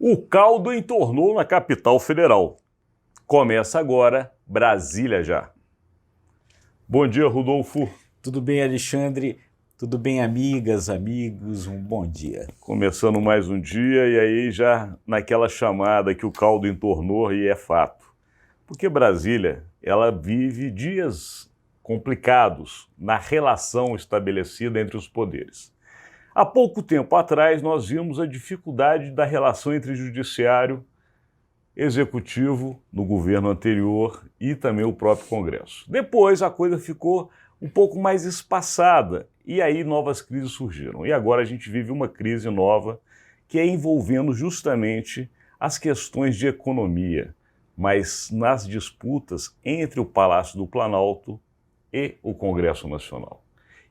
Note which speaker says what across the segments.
Speaker 1: O caldo entornou na capital federal. Começa agora, Brasília já. Bom dia, Rodolfo.
Speaker 2: Tudo bem, Alexandre? Tudo bem, amigas, amigos? Um bom dia.
Speaker 1: Começando mais um dia e aí já naquela chamada que o caldo entornou e é fato. Porque Brasília, ela vive dias complicados na relação estabelecida entre os poderes. Há pouco tempo atrás, nós vimos a dificuldade da relação entre judiciário, executivo no governo anterior e também o próprio Congresso. Depois, a coisa ficou um pouco mais espaçada e aí novas crises surgiram. E agora a gente vive uma crise nova que é envolvendo justamente as questões de economia, mas nas disputas entre o Palácio do Planalto e o Congresso Nacional.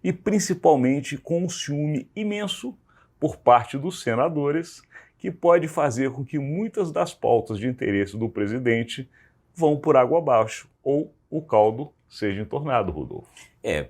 Speaker 1: E principalmente com um ciúme imenso por parte dos senadores, que pode fazer com que muitas das pautas de interesse do presidente vão por água abaixo, ou o caldo seja entornado, Rodolfo.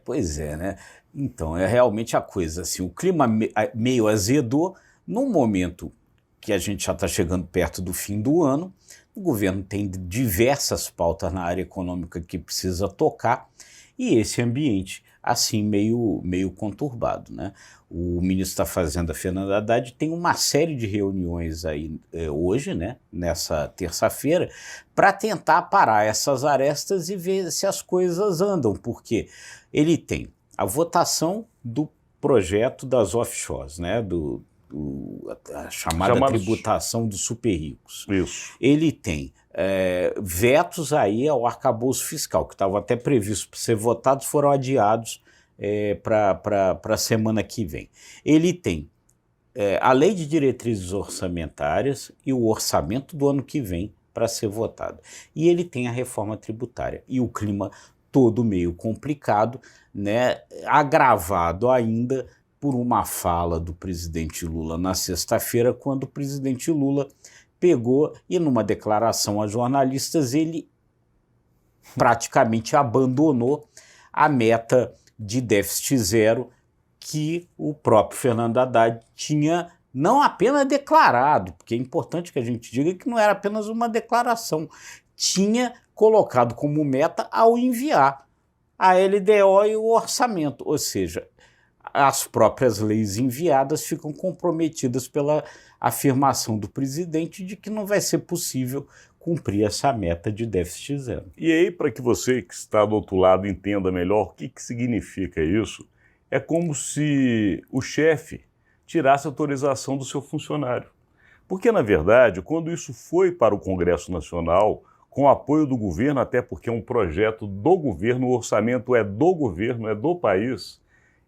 Speaker 2: Pois é, né? Então, é realmente a coisa, assim, o clima meio azedou, num momento que a gente já está chegando perto do fim do ano, o governo tem diversas pautas na área econômica que precisa tocar, e esse ambiente assim meio conturbado, né? O ministro da Fazenda, Fernando Haddad, tem uma série de reuniões aí hoje, né, nessa terça-feira, para tentar parar essas arestas e ver se as coisas andam, porque ele tem a votação do projeto das offshores, né, a chamada tributação dos super ricos.
Speaker 1: Isso.
Speaker 2: Ele tem vetos aí ao arcabouço fiscal, que estavam até previstos para ser votados, foram adiados para a semana que vem. Ele tem a lei de diretrizes orçamentárias e o orçamento do ano que vem para ser votado. E ele tem a reforma tributária. E o clima todo meio complicado, né, agravado ainda por uma fala do presidente Lula na sexta-feira, quando o presidente Lula pegou e numa declaração a jornalistas ele praticamente abandonou a meta de déficit zero que o próprio Fernando Haddad tinha não apenas declarado, porque é importante que a gente diga que não era apenas uma declaração, tinha colocado como meta ao enviar a LDO e o orçamento, ou seja, as próprias leis enviadas ficam comprometidas pela afirmação do presidente de que não vai ser possível cumprir essa meta de déficit zero.
Speaker 1: E aí, para que você que está do outro lado entenda melhor o que significa isso, é como se o chefe tirasse a autorização do seu funcionário. Porque, na verdade, quando isso foi para o Congresso Nacional, com apoio do governo, até porque é um projeto do governo, o orçamento é do governo, é do país,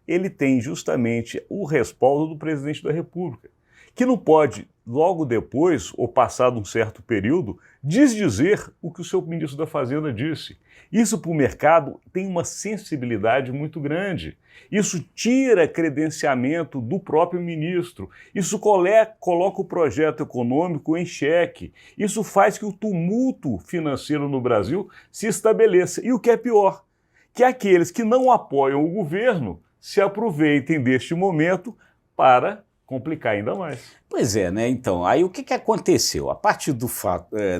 Speaker 1: ele tem justamente o respaldo do presidente da República, que não pode, logo depois, ou passado um certo período, desdizer o que o seu ministro da Fazenda disse. Isso para o mercado tem uma sensibilidade muito grande. Isso tira credenciamento do próprio ministro. Isso coloca o projeto econômico em xeque. Isso faz que o tumulto financeiro no Brasil se estabeleça. E o que é pior, que aqueles que não apoiam o governo se aproveitem deste momento para complicar ainda mais.
Speaker 2: Pois é, né? Então, aí o que aconteceu? A partir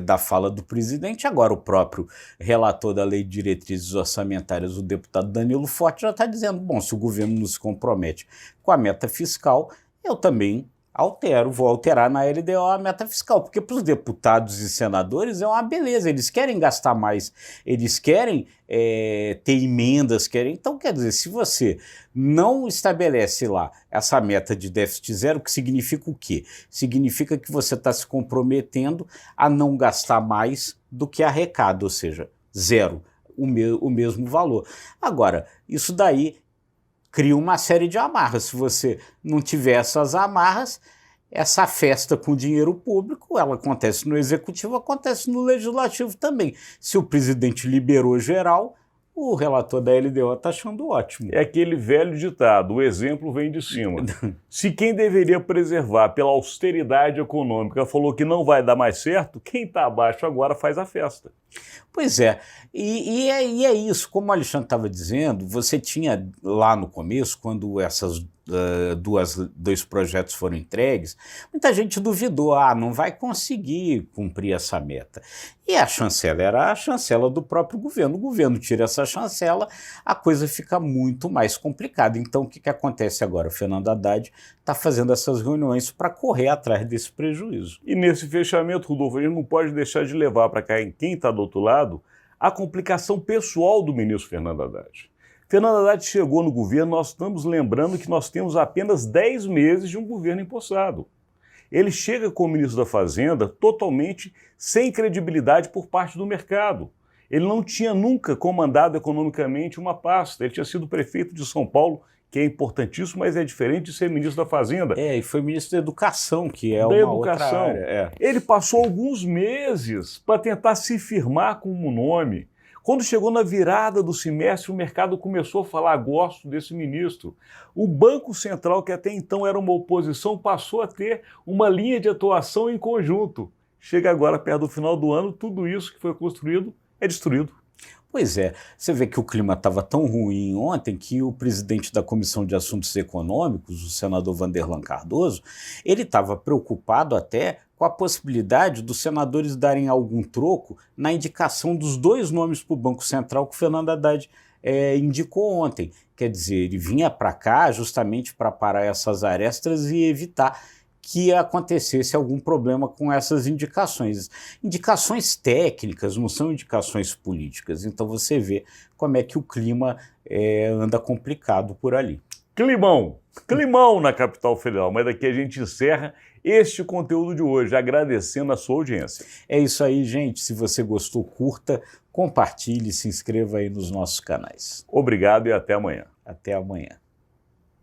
Speaker 2: da fala do presidente, agora o próprio relator da Lei de Diretrizes Orçamentárias, o deputado Danilo Forte, já está dizendo, bom, se o governo não se compromete com a meta fiscal, eu também vou alterar na LDO a meta fiscal, porque para os deputados e senadores é uma beleza, eles querem gastar mais, eles querem ter emendas, então quer dizer, se você não estabelece lá essa meta de déficit zero, que significa o quê? Significa que você está se comprometendo a não gastar mais do que arrecada, ou seja, zero, o mesmo valor. Agora, isso daí cria uma série de amarras. Se você não tiver essas amarras, essa festa com dinheiro público, ela acontece no executivo, acontece no legislativo também. Se o presidente liberou geral, o relator da LDO está achando ótimo.
Speaker 1: É aquele velho ditado, o exemplo vem de cima. Se quem deveria preservar pela austeridade econômica falou que não vai dar mais certo, quem está abaixo agora faz a festa.
Speaker 2: Pois é, e é isso, como o Alexandre estava dizendo, você tinha lá no começo, quando essas dois projetos foram entregues, muita gente duvidou, não vai conseguir cumprir essa meta. E a chancela era a chancela do próprio governo. O governo tira essa chancela, a coisa fica muito mais complicada. Então o que acontece agora? O Fernando Haddad está fazendo essas reuniões para correr atrás desse prejuízo.
Speaker 1: E nesse fechamento, Rodolfo, a gente não pode deixar de levar para cá, em quem está do outro lado, a complicação pessoal do ministro Fernando Haddad. Fernando Haddad chegou no governo, nós estamos lembrando que nós temos apenas 10 meses de um governo empossado. Ele chega como ministro da Fazenda totalmente sem credibilidade por parte do mercado. Ele não tinha nunca comandado economicamente uma pasta. Ele tinha sido prefeito de São Paulo, que é importantíssimo, mas é diferente de ser ministro da Fazenda.
Speaker 2: E foi ministro da Educação, que é uma outra área.
Speaker 1: Ele passou alguns meses para tentar se firmar com um nome. Quando chegou na virada do semestre, o mercado começou a falar, gosto desse ministro. O Banco Central, que até então era uma oposição, passou a ter uma linha de atuação em conjunto. Chega agora, perto do final do ano, tudo isso que foi construído é destruído.
Speaker 2: Pois é, você vê que o clima estava tão ruim ontem que o presidente da Comissão de Assuntos Econômicos, o senador Vanderlan Cardoso, ele estava preocupado até com a possibilidade dos senadores darem algum troco na indicação dos 2 nomes para o Banco Central que o Fernando Haddad indicou ontem. Quer dizer, ele vinha para cá justamente para parar essas arestas e evitar que acontecesse algum problema com essas indicações. Indicações técnicas, não são indicações políticas. Então você vê como é que o clima anda complicado por ali.
Speaker 1: Climão na capital federal, mas daqui a gente encerra este conteúdo de hoje, agradecendo a sua audiência.
Speaker 2: É isso aí, gente. Se você gostou, curta, compartilhe, se inscreva aí nos nossos canais.
Speaker 1: Obrigado e até amanhã.
Speaker 2: Até amanhã.